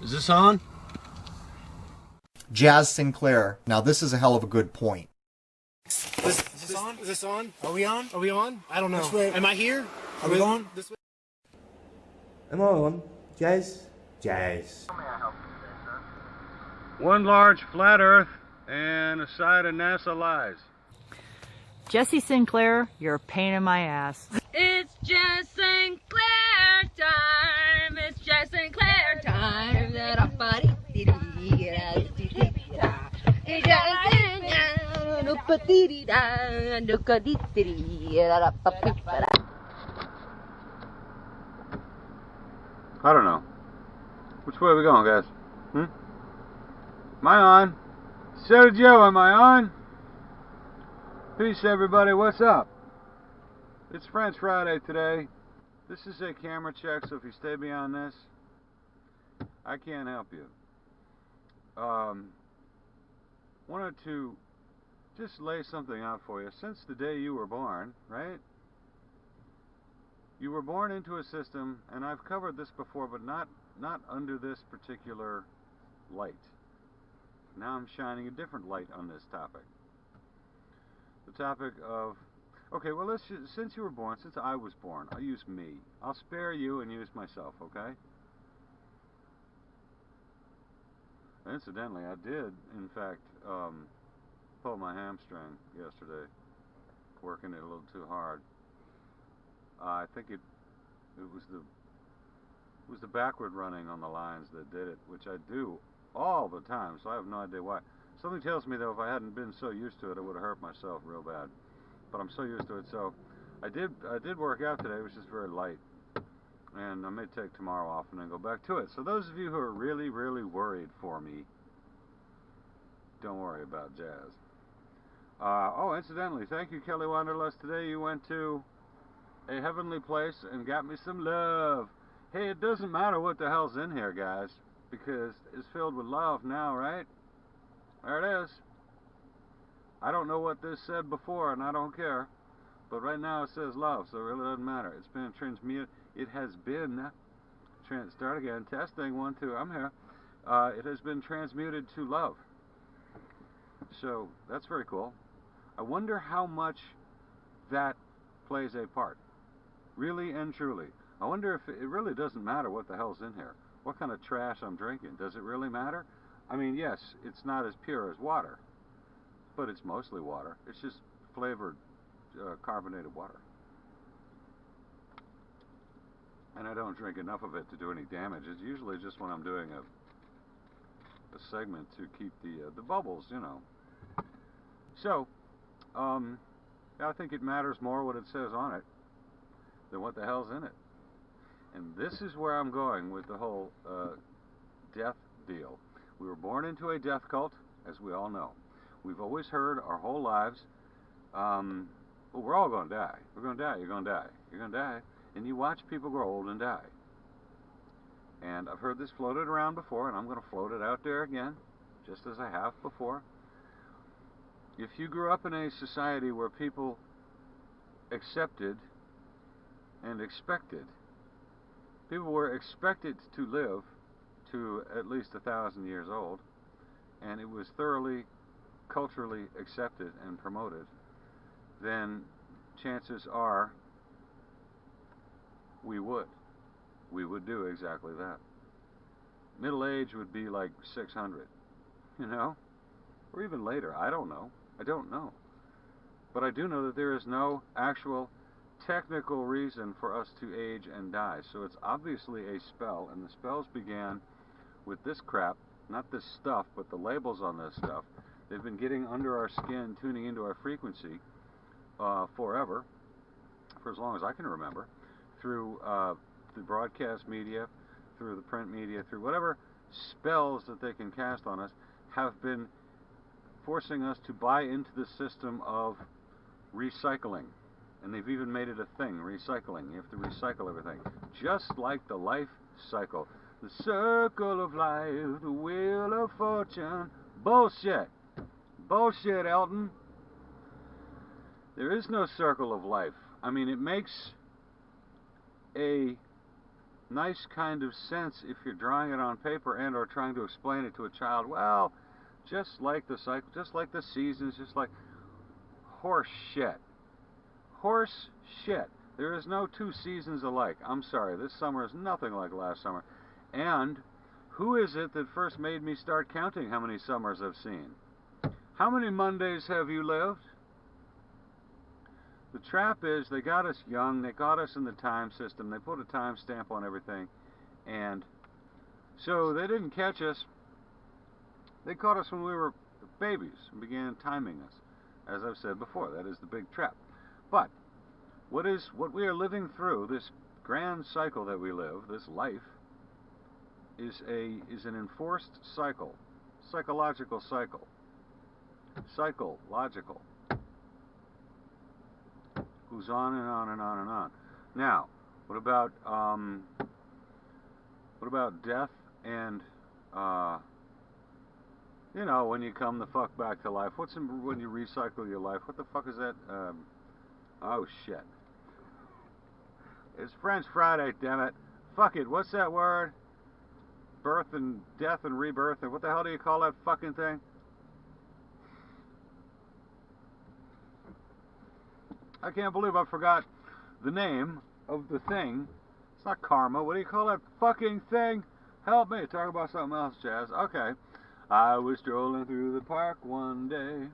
Is this on? Jazz Sinclair. Now this is a hell of a good point. Is this on? Is this on? Are we on? Are we on? I don't know. This way. Am I here? Are we on? This way. Am I on? Jazz? Jazz. How may I help you today, sir? One large flat earth and a side of NASA lies. Jesse Sinclair, you're a pain in my ass. It's Jess Sinclair time. It's Jess Sinclair time. I don't know. Which way are we going, guys? Am I on? So Joe, am I on? Peace, everybody. What's up? It's French Friday today. This is a camera check, so if you stay beyond this, I can't help you. Wanted to just lay something out for you. Since the day you were born, right? You were born into a system, and I've covered this before, but not under this particular light. Now I'm shining a different light on this topic. The topic of, okay, well, since you were born, since I was born, I'll use me. I'll spare you and use myself, okay? Incidentally, I did, in fact, pull my hamstring yesterday, working it a little too hard. I think it was the backward running on the lines that did it, which I do all the time, so I have no idea why. Something tells me, though, if I hadn't been so used to it, I would have hurt myself real bad. But I'm so used to it, so I did work out today, which is very light. And I may take tomorrow off and then go back to it. So those of you who are really, really worried for me, don't worry about jazz. Oh, incidentally, thank you, Kelly Wanderlust. Today you went to a heavenly place and got me some love. Hey, it doesn't matter what the hell's in here, guys, because it's filled with love now, right? There it is. I don't know what this said before, and I don't care. But right now it says love, so it really doesn't matter. It's been transmuted. It has been, start again, testing, 1, 2, I'm here. It has been transmuted to love. So that's very cool. I wonder how much that plays a part. Really and truly. I wonder if it really doesn't matter what the hell's in here. What kind of trash I'm drinking. Does it really matter? I mean, yes, it's not as pure as water, but it's mostly water. It's just flavored carbonated water. And I don't drink enough of it to do any damage. It's usually just when I'm doing a segment to keep the bubbles, you know. So, I think it matters more what it says on it than what the hell's in it. And this is where I'm going with the whole death deal. We were born into a death cult, as we all know. We've always heard our whole lives, well, we're all going to die. We're going to die. You're going to die. You're going to die. And you watch people grow old and die. And I've heard this floated around before, and I'm going to float it out there again, just as I have before. If you grew up in a society where people accepted and expected, people were expected to live to at least 1,000 years old, and it was thoroughly culturally accepted and promoted, then chances are we would do exactly that. Middle age would be like 600, you know, or even later. I don't know. But I do know that there is no actual technical reason for us to age and die. So it's obviously a spell, and the spells began with this crap, not this stuff, but the labels on this stuff. They've been getting under our skin, tuning into our frequency forever, for as long as I can remember, through the broadcast media, through the print media, through whatever spells that they can cast on us, have been forcing us to buy into the system of recycling. And they've even made it a thing, recycling. You have to recycle everything. Just like the life cycle. The circle of life, the wheel of fortune. Bullshit. Bullshit, Elton. There is no circle of life. I mean, it makes a nice kind of sense if you're drawing it on paper and or trying to explain it to a child. Well, just like the cycle, just like the seasons, just like horse shit. Horse shit. There is no two seasons alike. I'm sorry, this summer is nothing like last summer. And who is it that first made me start counting how many summers I've seen? How many Mondays have you lived? The trap is they got us young, they got us in the time system, they put a time stamp on everything, and so they didn't catch us. They caught us when we were babies and began timing us. As I've said before, that is the big trap. But what we are living through, this grand cycle that we live, this life, is an enforced cycle, psychological cycle, psychological. Goes on and on and on and on. Now, what about death and you know, when you come the fuck back to life? When you recycle your life? What the fuck is that? Oh shit! It's French Friday, damn it! Fuck it. What's that word? Birth and death and rebirth and what the hell do you call that fucking thing? I can't believe I forgot the name of the thing. It's not karma. What do you call that fucking thing? Help me. Talk about something else, Jazz. Okay. I was strolling through the park one day.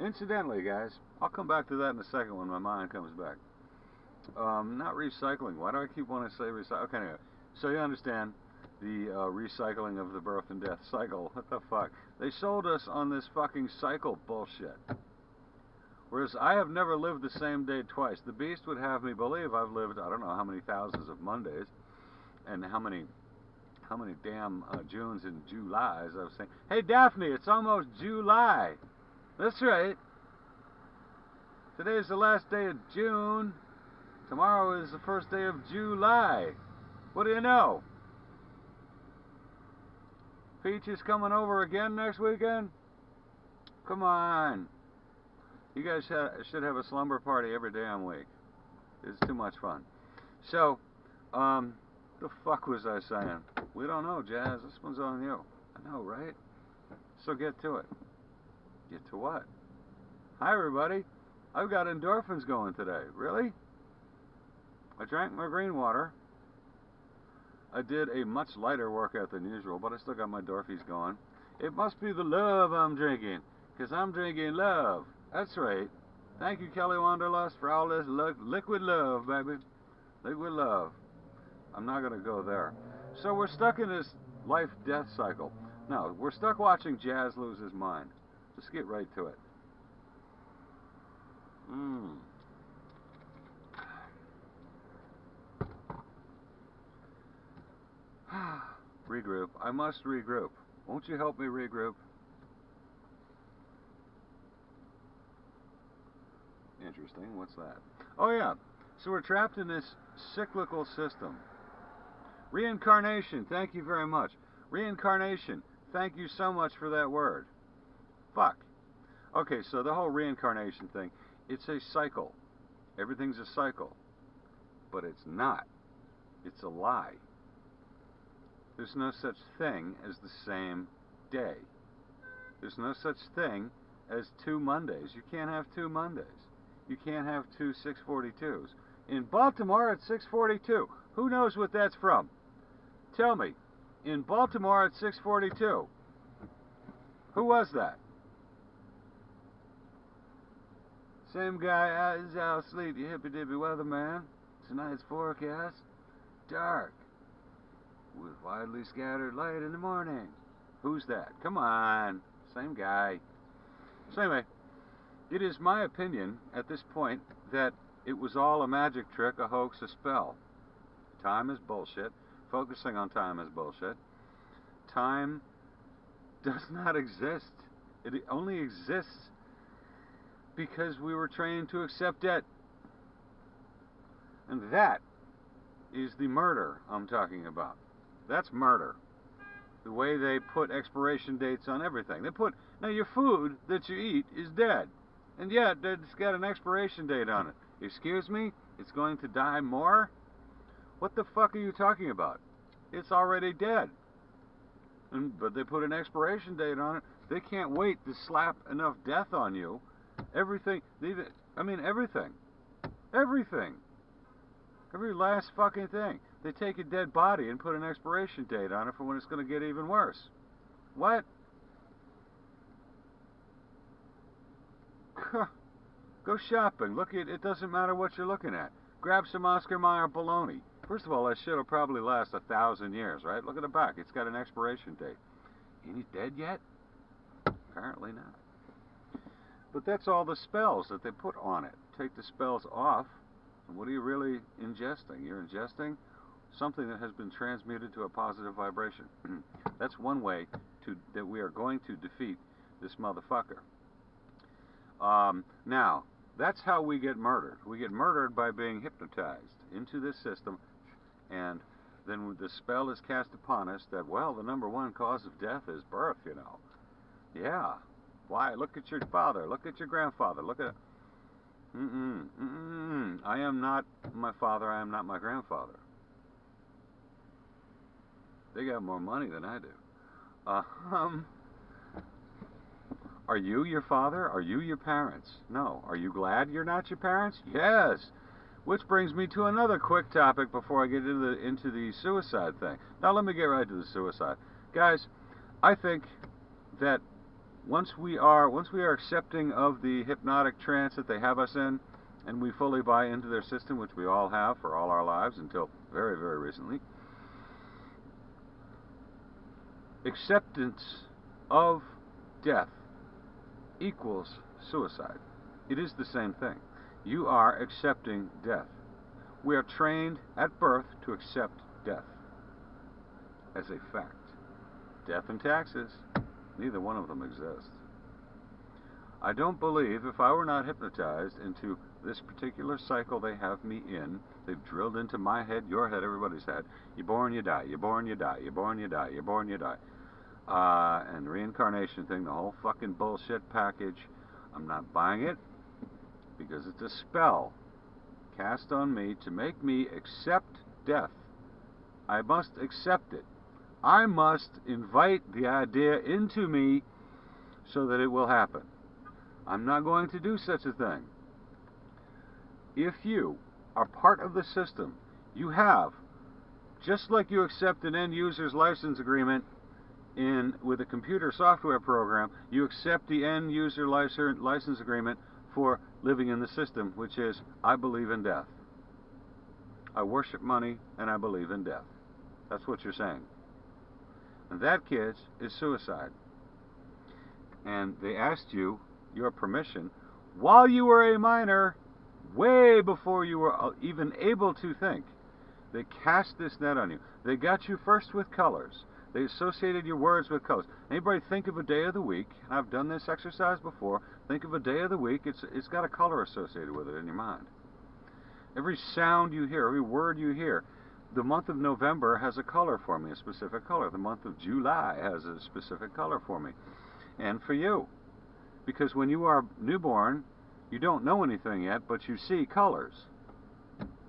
Incidentally, guys, I'll come back to that in a second when my mind comes back. Not recycling. Why do I keep wanting to say recycle? Okay, anyway. So you understand the recycling of the birth and death cycle. What the fuck? They sold us on this fucking cycle bullshit. Whereas I have never lived the same day twice. The Beast would have me believe I've lived, I don't know how many thousands of Mondays, and how many damn Junes and Julys I was saying. Hey Daphne, it's almost July. That's right. Today's the last day of June. Tomorrow is the first day of July. What do you know? Peach is coming over again next weekend? Come on. You guys should have a slumber party every damn week. It's too much fun. So, the fuck was I saying? We don't know, Jazz. This one's on you. I know, right? So get to it. Get to what? Hi, everybody. I've got endorphins going today. Really? I drank my green water. I did a much lighter workout than usual, but I still got my endorphins going. It must be the love I'm drinking, because I'm drinking love. That's right. Thank you, Kelly Wanderlust, for all this liquid love, baby. Liquid love. I'm not going to go there. So we're stuck in this life-death cycle. No, we're stuck watching Jazz lose his mind. Let's get right to it. Regroup. I must regroup. Won't you help me regroup? Interesting. What's that? Oh, yeah. So we're trapped in this cyclical system. Reincarnation. Thank you very much. Reincarnation. Thank you so much for that word. Fuck. Okay, so the whole reincarnation thing, it's a cycle. Everything's a cycle. But it's not. It's a lie. There's no such thing as the same day. There's no such thing as 2 Mondays. You can't have 2 Mondays. You can't have 2 642s. In Baltimore, it's 642. Who knows what that's from? Tell me. In Baltimore, it's 642. Who was that? Same guy. This is Al Sleep, you hippy-dippy weatherman. Tonight's forecast, dark, with widely scattered light in the morning. Who's that? Come on. Same guy. So anyway, it is my opinion at this point that it was all a magic trick, a hoax, a spell. Time is bullshit. Focusing on time is bullshit. Time does not exist. It only exists because we were trained to accept it. And that is the murder I'm talking about. That's murder. The way they put expiration dates on everything. Now your food that you eat is dead. And yet it's got an expiration date on it. Excuse me? It's going to die more? What the fuck are you talking about? It's already dead. But they put an expiration date on it. They can't wait to slap enough death on you. Everything. Everything. Everything. Every last fucking thing. They take a dead body and put an expiration date on it for when it's going to get even worse. What? Go shopping. Look at it. Doesn't matter what you're looking at. Grab some Oscar Mayer bologna. First of all, that shit will probably last 1,000 years, right? Look at the back. It's got an expiration date. Ain't he dead yet? Apparently not. But that's all the spells that they put on it. Take the spells off, and what are you really ingesting? You're ingesting something that has been transmuted to a positive vibration. That's one way that we are going to defeat this motherfucker. Now, that's how we get murdered. We get murdered by being hypnotized into this system, and then the spell is cast upon us that, well, the number one cause of death is birth, you know. Yeah. Why? Look at your father. Look at your grandfather. Look at... I am not my father. I am not my grandfather. They got more money than I do. Are you your father? Are you your parents? No. Are you glad you're not your parents? Yes. Which brings me to another quick topic before I get into the suicide thing. Now let me get right to the suicide. Guys, I think that once we are accepting of the hypnotic trance that they have us in, and we fully buy into their system, which we all have for all our lives until very, very recently, acceptance of death equals suicide. It is the same thing. You are accepting death. We are trained at birth to accept death as a fact. Death and taxes, neither one of them exist. I don't believe, if I were not hypnotized into this particular cycle they have me in, they've drilled into my head, your head, everybody's head. You're born, you die. You're born, you die. You're born, you die. You're born, you die. And the reincarnation thing, the whole fucking bullshit package, I'm not buying it because it's a spell cast on me to make me accept death. I must accept it. I must invite the idea into me so that it will happen. I'm not going to do such a thing. If you are part of the system, you have, just like you accept an end user's license agreement with a computer software program, you accept the end user license agreement for living in the system, which is, I believe in death. I worship money and I believe in death. That's what you're saying. And that, kids, is suicide. And they asked you your permission while you were a minor, way before you were even able to think. They cast this net on you. They got you first with colors. They associated your words with colors. Anybody think of a day of the week? I've done this exercise before. Think of a day of the week. It's got a color associated with it in your mind. Every sound you hear, every word you hear. The month of November has a color for me, a specific color. The month of July has a specific color for me. And for you. Because when you are newborn, you don't know anything yet, but you see colors.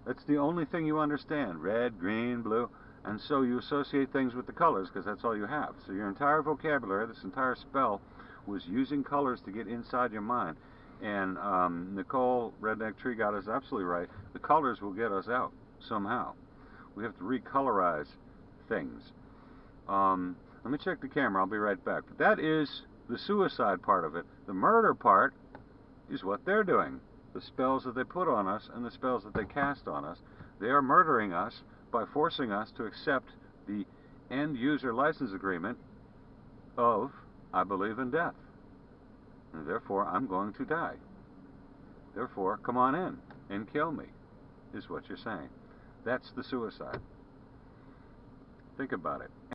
That's the only thing you understand. Red, green, blue. And so you associate things with the colors because that's all you have. So your entire vocabulary, this entire spell, was using colors to get inside your mind. And Nicole, Redneck Tree, got us absolutely right. The colors will get us out somehow. We have to recolorize things. Let me check the camera. I'll be right back. But that is the suicide part of it. The murder part is what they're doing. The spells that they put on us and the spells that they cast on us. They are murdering us by forcing us to accept the end user license agreement of, I believe in death. And therefore, I'm going to die. Therefore, come on in and kill me, is what you're saying. That's the suicide. Think about it.